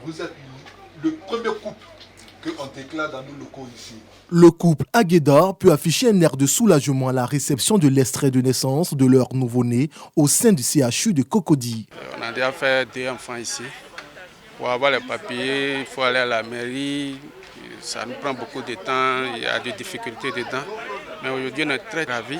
Vous êtes le premier couple qu'on déclare dans nos locaux ici. Le couple Agueda peut afficher un air de soulagement à la réception de l'extrait de naissance de leur nouveau-né au sein du CHU de Cocody. On a déjà fait 2 enfants ici. Pour avoir les papiers, il faut aller à la mairie. Ça nous prend beaucoup de temps, il y a des difficultés dedans. Mais aujourd'hui, on est très ravis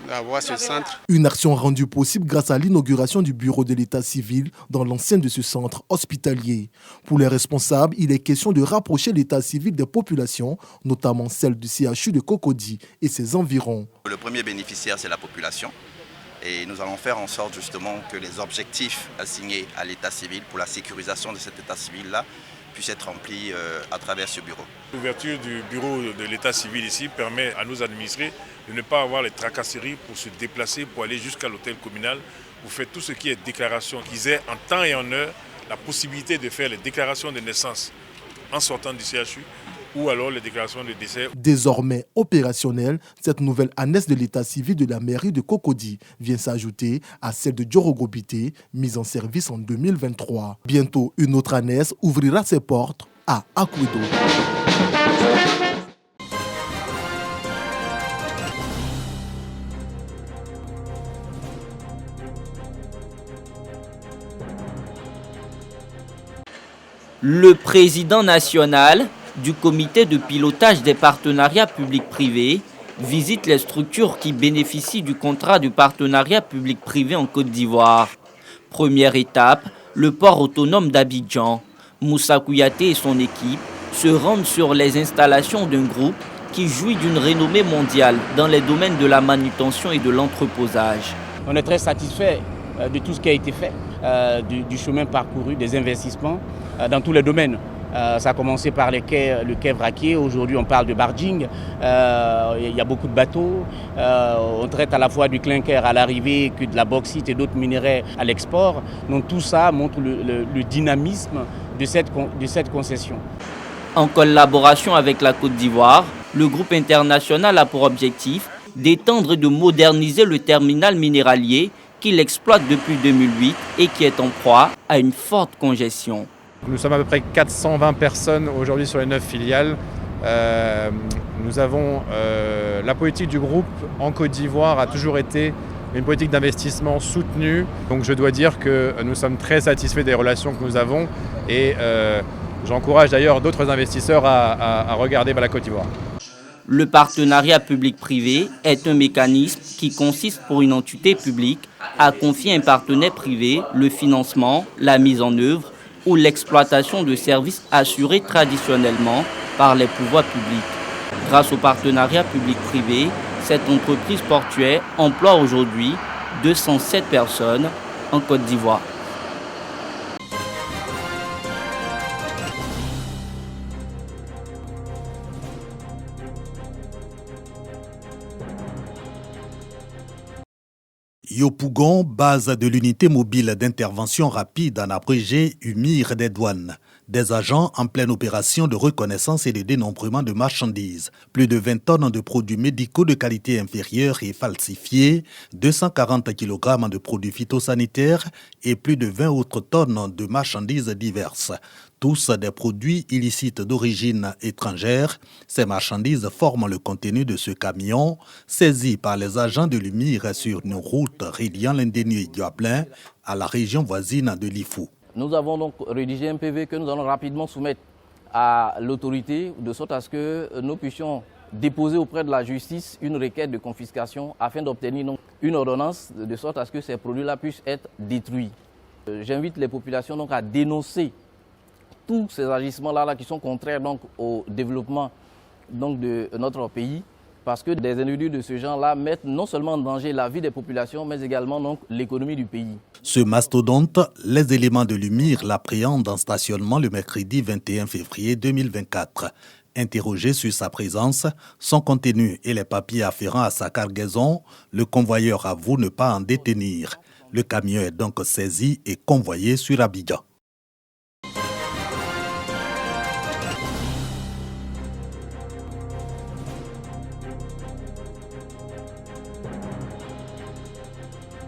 d'avoir ce centre. Une action rendue possible grâce à l'inauguration du bureau de l'état civil dans l'enceinte de ce centre hospitalier. Pour les responsables, il est question de rapprocher l'état civil des populations, notamment celle du CHU de Cocody et ses environs. Le premier bénéficiaire, c'est la population. Et nous allons faire en sorte justement que les objectifs assignés à l'état civil pour la sécurisation de cet état civil-là puissent être remplis à travers ce bureau. L'ouverture du bureau de l'état civil ici permet à nos administrés de ne pas avoir les tracasseries pour se déplacer, pour aller jusqu'à l'hôtel communal, pour faire tout ce qui est déclaration, qu'ils aient en temps et en heure la possibilité de faire les déclarations de naissance en sortant du CHU ou alors les déclarations de décès. Désormais opérationnelle, cette nouvelle annexe de l'état civil de la mairie de Cocody vient s'ajouter à celle de Djorogobité, mise en service en 2023. Bientôt, une autre annexe ouvrira ses portes à Akwedo. Le président national du comité de pilotage des partenariats publics-privés visite les structures qui bénéficient du contrat de partenariat public-privé en Côte d'Ivoire. Première étape, le port autonome d'Abidjan. Moussa Kouyaté et son équipe se rendent sur les installations d'un groupe qui jouit d'une renommée mondiale dans les domaines de la manutention et de l'entreposage. On est très satisfait de tout ce qui a été fait, du chemin parcouru, des investissements dans tous les domaines. Ça a commencé par le quai vraquier, aujourd'hui on parle de barging, il y a beaucoup de bateaux, on traite à la fois du clinker à l'arrivée que de la bauxite et d'autres minerais à l'export. Donc tout ça montre le dynamisme de cette concession. En collaboration avec la Côte d'Ivoire, le groupe international a pour objectif d'étendre et de moderniser le terminal minéralier qu'il exploite depuis 2008 et qui est en proie à une forte congestion. Nous sommes à peu près 420 personnes aujourd'hui sur les 9 filiales. Nous avons la politique du groupe en Côte d'Ivoire a toujours été une politique d'investissement soutenue. Donc je dois dire que nous sommes très satisfaits des relations que nous avons et j'encourage d'ailleurs d'autres investisseurs à regarder vers la Côte d'Ivoire. Le partenariat public-privé est un mécanisme qui consiste pour une entité publique à confier à un partenaire privé le financement, la mise en œuvre ou l'exploitation de services assurés traditionnellement par les pouvoirs publics. Grâce au partenariat public-privé, cette entreprise portuaire emploie aujourd'hui 207 personnes en Côte d'Ivoire. Yopougon, base de l'unité mobile d'intervention rapide en abrégé UMIR des douanes. Des agents en pleine opération de reconnaissance et de dénombrement de marchandises. Plus de 20 tonnes de produits médicaux de qualité inférieure et falsifiés, 240 kg de produits phytosanitaires et plus de 20 autres tonnes de marchandises diverses. Tous des produits illicites d'origine étrangère. Ces marchandises forment le contenu de ce camion saisi par les agents de l'UMIR sur une route reliant l'Indénué Diablin à la région voisine de Lifou. Nous avons donc rédigé un PV que nous allons rapidement soumettre à l'autorité de sorte à ce que nous puissions déposer auprès de la justice une requête de confiscation afin d'obtenir une ordonnance de sorte à ce que ces produits-là puissent être détruits. J'invite les populations donc à dénoncer tous ces agissements-là qui sont contraires donc au développement donc de notre pays, parce que des individus de ce genre-là mettent non seulement en danger la vie des populations, mais également donc l'économie du pays. Ce mastodonte, les éléments de l'UMIR l'appréhendent en stationnement le mercredi 21 février 2024. Interrogé sur sa présence, son contenu et les papiers afférents à sa cargaison, le convoyeur avoue ne pas en détenir. Le camion est donc saisi et convoyé sur Abidjan.